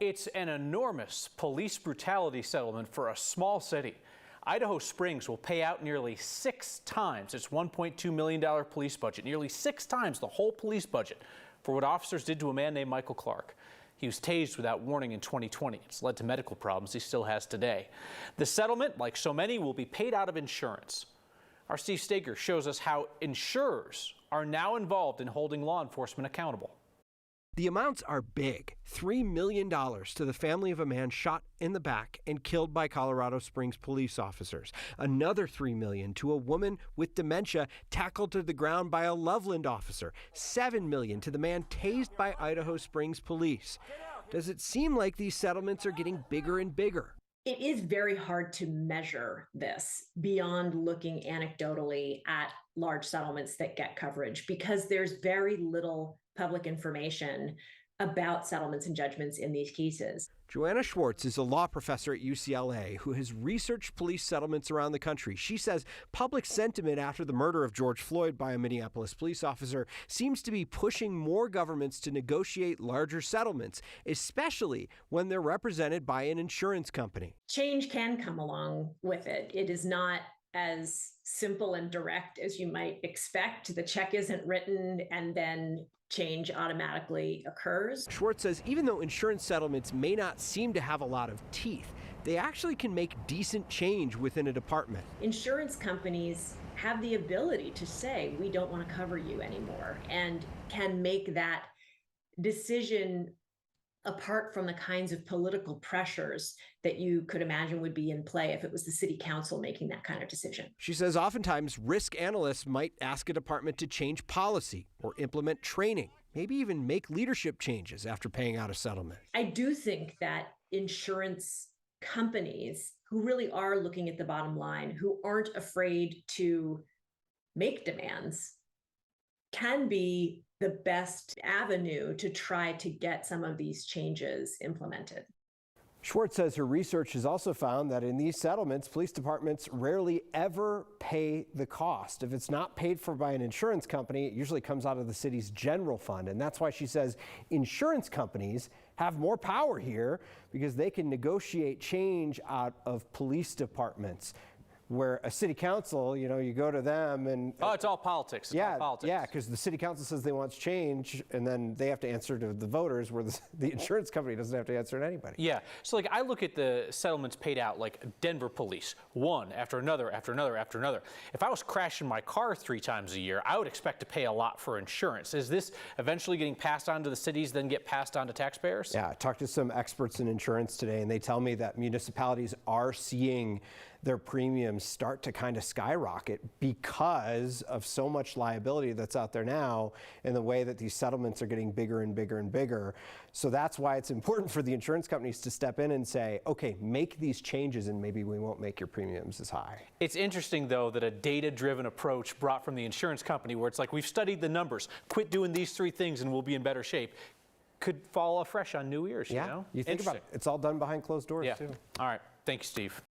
It's an enormous police brutality settlement for a small city. Idaho Springs will pay out nearly 6 times its $1.2 million police budget, nearly 6 times the whole police budget, for what officers did to a man named Michael Clark. He was tased without warning in 2020. It's led to medical problems he still has today. The settlement, like so many, will be paid out of insurance. Our Steve Stager shows us how insurers are now involved in holding law enforcement accountable. The amounts are big. $3 million to the family of a man shot in the back and killed by Colorado Springs police officers. Another $3 million to a woman with dementia tackled to the ground by a Loveland officer. $7 million to the man tased by Idaho Springs police. Does it seem like these settlements are getting bigger and bigger? It is very hard to measure this beyond looking anecdotally at large settlements that get coverage because there's very little public information about settlements and judgments in these cases. Joanna Schwartz is a law professor at UCLA who has researched police settlements around the country. She says public sentiment after the murder of George Floyd by a Minneapolis police officer seems to be pushing more governments to negotiate larger settlements, especially when they're represented by an insurance company. Change can come along with it. It is not as simple and direct as you might expect. The check isn't written and then change automatically occurs. Schwartz says even though insurance settlements may not seem to have a lot of teeth, they actually can make decent change within a department. Insurance companies have the ability to say, we don't want to cover you anymore, and can make that decision apart from the kinds of political pressures that you could imagine would be in play if it was the city council making that kind of decision. She says oftentimes risk analysts might ask a department to change policy or implement training, maybe even make leadership changes after paying out a settlement. I do think that insurance companies who really are looking at the bottom line, who aren't afraid to make demands, can be the best avenue to try to get some of these changes implemented. Schwartz says her research has also found that in these settlements, police departments rarely ever pay the cost. If it's not paid for by an insurance company, it usually comes out of the city's general fund. And that's why she says insurance companies have more power here because they can negotiate change out of police departments. Where a city council, you go to them and... Oh, it's all politics. It's all politics. Yeah, because the city council says they want change, and then they have to answer to the voters, where the insurance company doesn't have to answer to anybody. Yeah, so I look at the settlements paid out, like Denver police, one after another, after another, after another. If I was crashing my car 3 times a year, I would expect to pay a lot for insurance. Is this eventually getting passed on to the cities, then get passed on to taxpayers? Yeah, I talked to some experts in insurance today, and they tell me that municipalities are seeing their premiums start to kind of skyrocket because of so much liability that's out there now and the way that these settlements are getting bigger and bigger and bigger. So that's why it's important for the insurance companies to step in and say, okay, make these changes and maybe we won't make your premiums as high. It's interesting, though, that a data-driven approach brought from the insurance company where it's like, we've studied the numbers, quit doing these 3 things and we'll be in better shape, could fall afresh on new ears, you think about it. It's all done behind closed doors, too. All right. Thank you, Steve.